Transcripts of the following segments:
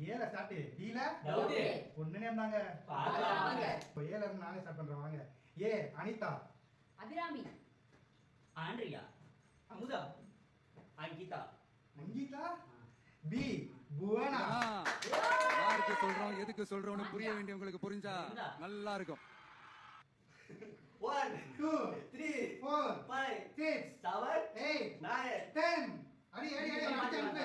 ஏல ஸ்டார்ட் டீல டவுட் ஒண்ணுனே இருந்தாங்க வாங்க இப்போ ஏல இருந்து நானே ஸ்டார்ட் பண்றேன் வாங்க ஏ அனிதா அபிராமி ஆண்ட்ரியா அமுதா அங்கிதா அங்கிதா பி புவனா யாருக்கு சொல்றோம் எதுக்கு சொல்றோம்னு புரிய வேண்டியவங்களுக்கு புரிஞ்சா நல்லா இருக்கும் 1 2 3 4 5 6 7 8 9 10 அடி அடி அடி அடி அடி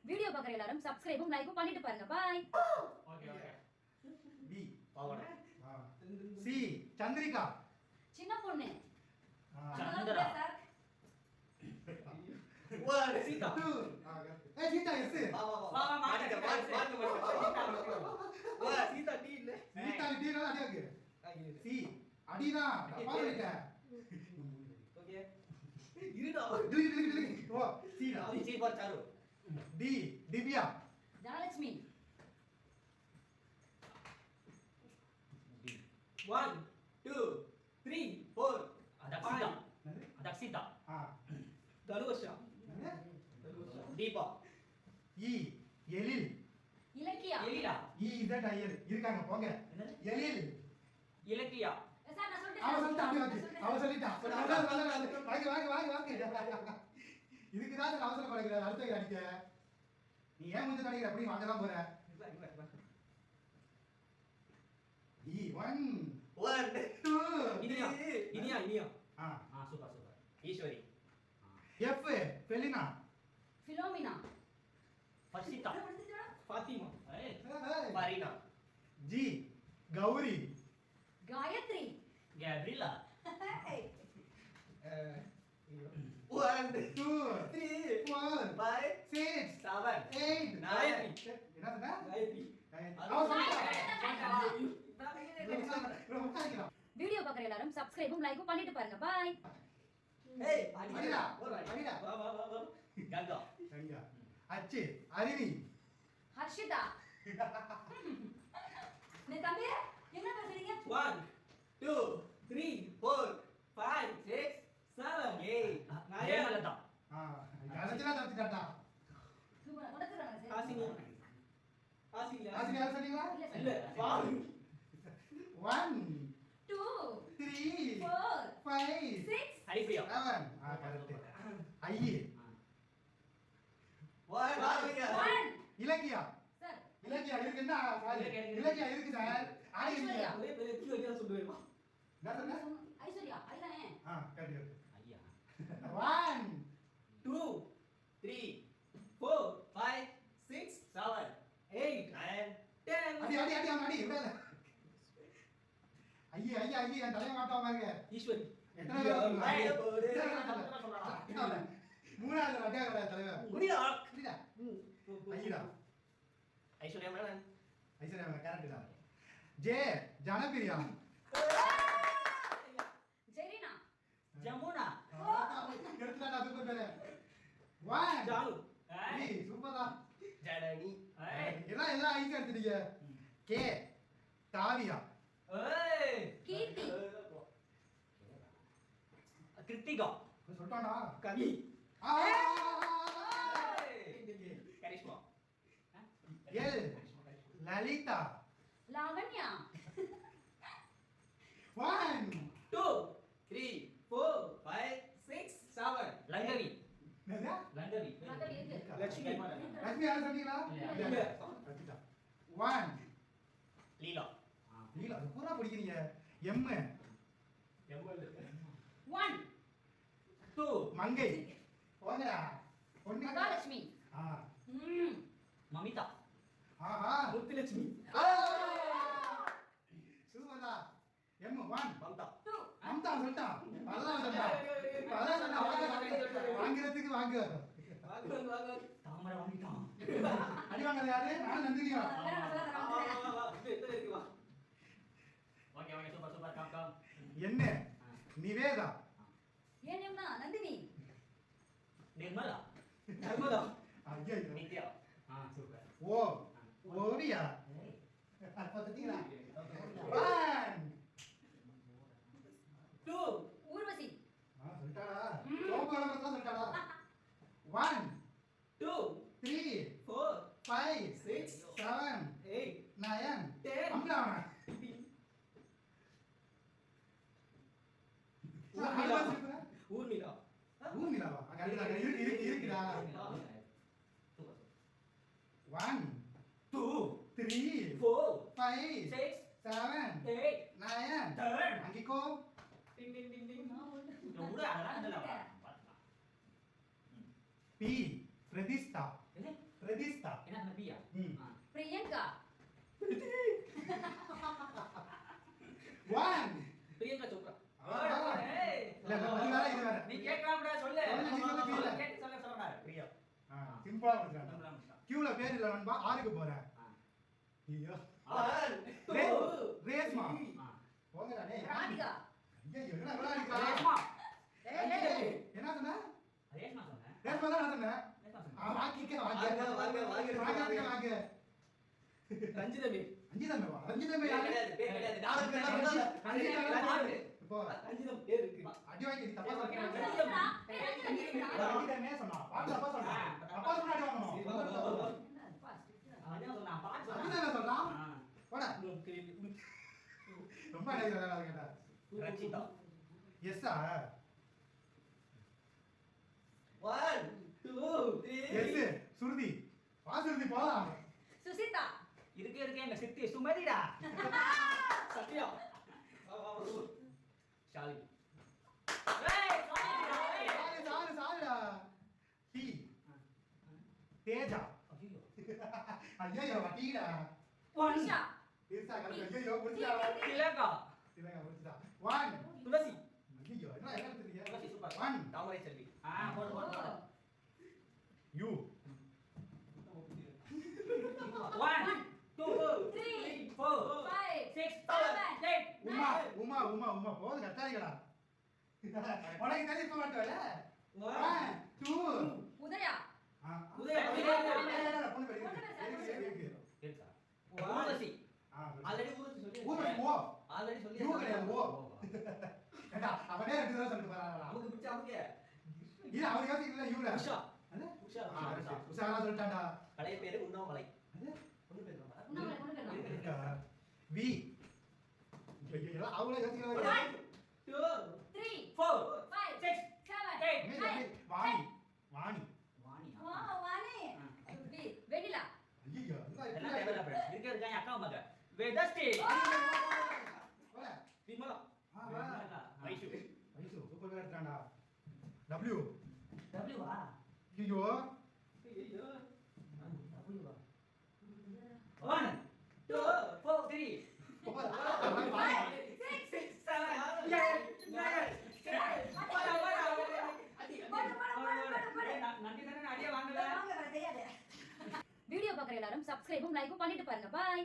வீடியோ பார்க்குற எல்லாரும் சப்ஸ்கிரைபும் லைக்கும் பண்ணிட்டு பாருங்க bye okay okay B Bhavana C Chandrika சின்ன பொண்ணு சந்திரா 1 சீதா 2 ஏ சீதா எஸ் வா மாட்டு சீதா டி இல்ல சீதா டி ல அடி ஆகு சி அடினா தப்பா இருக்க ஓகே இருடா ஓ சி டா C for Charu D Divya Dhanalakshmi 1 2 3 4 Adakshita Adakshita Dhanusha Deepa E Ezhil Ilakkiya Eliya E இத டயல் இருக்காங்க போங்க என்னது? எழில் இலக்கியா சார் நான் அவ சொல்லிட்டா சொல்லிட்டேன் அவ சொல்லிட்டா வாங்க வாங்க வாங்க வாங்க இதுக்கு தான் நான் அவசரம் படுகிறேன் அடுத்த அடிக்க நீ ஏன் வந்து தடிக்கிற அப்படி வாங்க தான் போற இ 1 1 2 இனியா இனியா இனியா ஆ super super Eswari F Felina Philomena Farshida Fathima ஏய் ஏய். பாரினா ஜி கௌரி காயத்ரி கேப்ரிலா 1 2 3 4 5 6 7 8 9 என்ன சொன்ன காயத்ரி அவ சொல்லிட்டா வீடியோ பார்க்குற எல்லாரும் சப்ஸ்கிரைபும் லைக்கும் பண்ணிட்டு பாருங்க பாய் ஏய் அடிடா அடிடா வா வா வா கங்கா சரிங்க அச்சு அருவி ஹர்ஷிதா நீ தம்பி என்ன பேசுறீங்க 1 2 3 4 5 6 7 8 நயனலதா கடைசில தப்பிட்டாடா சூப்பர் உனக்குறாங்க சார் ஹாசினி ஹாசினி ஆசினி யார் சொன்னீங்களா இல்ல பாரு 1 2 3 4 5 6 ஹரிப்ரியா 7 கரெக்ட் ஐயே 1 இலக்கியா சார் இலக்கியா இருக்குன்னா இலக்கியா இருக்கு சார் ஆடி இல்லையா ஒரே பெரிய கீழ கீழ சொல்லுவேன் என்ன சொன்ன ஐஸ்வர்யா ஐதானே கரெக்ட் ஐயா 1 2 3 4 5 6 7 8 9 10 அடி அடி அடி அவன் அடி விடாத ஐயே ஐயே ஐயே என் தலைய மாட்டாம பாருங்க ஈஸ்வரி எத்தனை தடவை ஐயா, சொல்றான்? மூணாவது அடியாக தலைவர் முடியா புரியுதா ஐயா ஐஸ்வர்யா மேனன் ஐஸ்வர்யா கரெக்ட் தான் ஜே ஜனபிரியா ஜெரினா ஜமுனா எடுத்துடா சூப்பர் பேரு 1 ஜானு சூப்பர் தான் ஜனனி எல்லாம் எல்லாம் ஈஸியா எடுத்துட்டீங்க கே தாவியா ஏய் கீர்த்தி கிருத்திகா சொல்லிட்டானா கவி ஆ! கரிஷ்மா எல் லலிதா லாவண்யா 1 2 3 4 5 6 7 லங்கவி என்னது மக்கள் இருக்கு லட்சுமி லட்சுமி யாரும் சொன்னீங்களா இல்ல. கரெக்ட்டா 1 லீலா நீங்க அது பூரா படிக்கிறீங்க எம் 1 2 மங்கை போங்கடா பொண்ணு மகாலட்சுமி ஆ மமிதா ஆஹா முத்துலட்சுமி சூப்பர்டா எம் 1 மம்தா 2 அம்தா சொல்லிட்டான் அதான் சொன்னா வாங்குறதுக்கு வாங்கு வாங்க தாமரை வாங்கிட்டான் அடி வாங்குறது யாரு நான் நந்தினியா okay okay super super come come என்ன நிவேதா ஏன் நேம்னா நந்தினி நிர்மலா நர்மதா ஐயோ நித்யா சூப்பர் ஓ ஓவியா பாத்தீங்களா 1 2 ஊர்வசி சொல்லிட்டாடா சோப்பு விளம்பரத்துல சொல்லிட்டாடா 1 2 3 4 5 6 7 8 9 10 அம்மா ஊர்மிளா ஊர்மிளா ஊர்மிளாவா அங்க இருக்குடா 1 2 3 4 5 6 7 8 9 10 அங்கிக்கோ டிங் டிங் டிங் டிங் நான் ஒண்ணு. உட அதெல்லாம் இல்ல P பிரதிஷ்டா என்ன பிரதிஷ்டா என்ன பியா ம் பிரியங்கா 1 பிரியங்கா சோப்ரா ஏய் இல்ல அது வேற இது வேற நீ கேட்கலாம்டா சொல்லு நீ சொல்லு, நீ சொல்லு. கேட்டு சொல்ல சொல்றாரு பிரியா சிம்பிளா முடிச்சாங்க கியூல பேர் இல்ல நண்பா ஆருக்கு போறேன் ஐயோ ரேஸ்மா போங்கடா டேய் ராதிகா ஐயோ என்ன விளையாடிக்கா ரேஷ்மா என்ன சொன்ன ரேஷ்மா சொன்னேன் ரேஸ்மா தான் நான் சொன்னேன் ரேஷ்மா சொன்னேன் வாங்கிக்க வாங்க ரஞ்சிதமே ரஞ்சிதமே யாரு இப்போ ரஞ்சிதம் பேர் இருக்கு அடி வாங்கி நீ தப்பா சொல்ற ரஞ்சிதா. ரஞ்சிதமே சொன்னா பாட்டு தப்பா சொன்னா தப்பா சொன்னா அடி வாங்கணும் அவன் சொன்னா பாட்டு சொன்னா ரஞ்சிதமே சொல்றான் போடா ரொம்ப அடி வேற கேட்டா ரஞ்சிதா எஸ்ஸா 1 2 எஸ் சுருதி சுருதி போலாம் சுசிதா இருக்கே எங்க சித்தி சுமதிடா சத்யா ஷாலி ஏய் சாலுடா டி தேஜா ஐயோ டீடா நிஷா தேசா கரெக்ட் ஐயோ முடிச்சா திலகா இல்லங்க முடிச்சா 1 துளசி ஐயோ என்ன என்ன தெரியுது துளசி சூப்பர் 1 தாமரை செல்வி போடு யூ 1 2 3 4 5 6 7 8 உமா போது கட்டாரிகளா உனக்கு தெரியும் மாட்டேல 1 2 உதயா உதயா பொண்ணு பேரு இருக்கு இருக்கா ஊர்வசி ஆல்ரெடி ஊர்வசி சொல்லி ஓ ஆல்ரெடி சொல்லி யூ கிடையாது ஓ ஏடா அவனே ரெண்டு தடவை சொல்லிட்டு போறானடா நமக்கு பிடிச்ச அவங்க இல்ல அவன் யோசிக்கல யூல உஷா அது உஷா உஷாரா சொல்லிட்டான்டா பழைய பேரு உண்ணாமலை அது பொண்ணு பேரு உண்ணாமலை பொண்ணு பேரு வி ஐயோ அவளே யோசிக்கல 1 2 3 4 5 6 7 8 வாணி வாணி வாணி பி வெண்ணிலா ஐயோ எல்லாம் தேவையில்ல ஃப்ரெண்ட்ஸ் இருக்காங்க அக்கா மக வேதஸ்டி போல விமலா வைஷு ஐயோ சூப்பரா எடுத்தான்டா W W வா ஐயோ ஐயோ W வா 1 2 4 3 வீடியோ பார்க்குற எல்லாரும் சப்ஸ்கிரைபும் லைக்கும் பண்ணிட்டு பாருங்க பாய்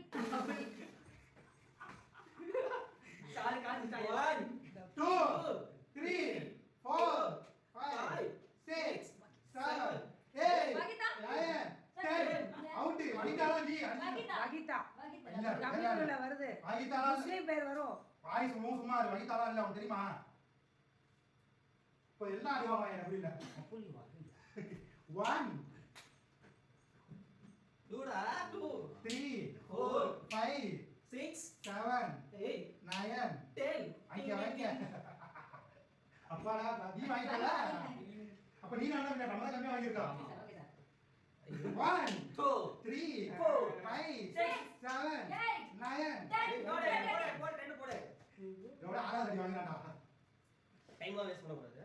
2 3 4 5 6 7 8 வகிதா 9 10 அவுட் வனிதாடா நீ வகிதா வகிதா இல்ல தமிழ்ல வருது வனிதாடா முஸ்லிம் பேர் வரும் வாய் சும்மா அது வனிதாடா இல்ல உனக்கு தெரியுமா இப்போ எல்லாம் அடிவாங்க எனக்கு புரியல 1 டூடா 2 3 4 5 6 7 8 9 10 வாங்கிக்க அப்பாடா நீ வாங்கிக்கல அப்ப நீ நல்லா நம்ம கம்மியா வாங்கிருக்கா 1 2 3 4 5 6 7 9 போடு ரெண்டு போடு எவ்வளவு ஆறாவது அடி வாங்கினாடா டைம்ல வேஸ்ட் பண்ண கூடாது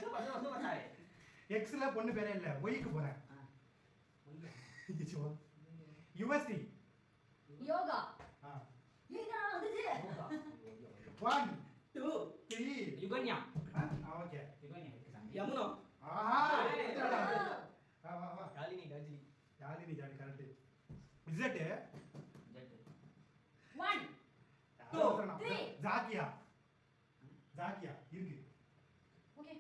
சூப்பர் சூப்பர் சாரி எக்ஸ்ல பொண்ணு பேரே இல்ல ஒய்க்கு போறேன் யுவஸ்ரீ யோகா ஆ இதுக்கு நான் வந்துச்சு 1 2 3 யுகன்யா ஓகே யுகன்யா இருக்கு சாமி யமுனா ஆஹா வா வா வா காலினி டாஜிலி யாலினி ஜாலி கரெக்ட் இசட் 1 3 ஜாக்கியா ஜாக்கியா இருக்கு ஓகே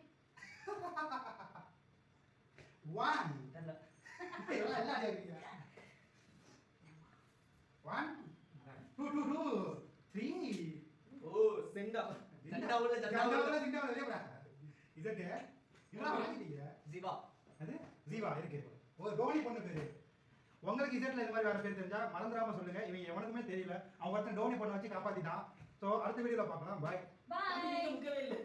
1 தெரியல எல்லாம் அடி இருக்கீங்க 1 2 2 2 3 ஓ செண்டா செண்டா உள்ள ஜண்டாவுல திண்டாவுல இல்லையா இசட் இதெல்லாம் வாங்கிட்டீங்க ஜிவா அது ஜீவா இருக்கு ஒரு டோனி பொண்ணு பேரு. உங்களுக்கு இசட்ல இந்த மாதிரி வேற பேர் தெரிஞ்சா மறந்துடாம சொல்லுங்க. இவன் எவனுக்குமே தெரியல. அவன் ஒருத்தன் டோனி பொண்ணை வச்சு காப்பாத்திட்டான். ஸோ அடுத்த வீடியோல பார்க்கலாம். பாய். பாய். முக்கவே இல்லை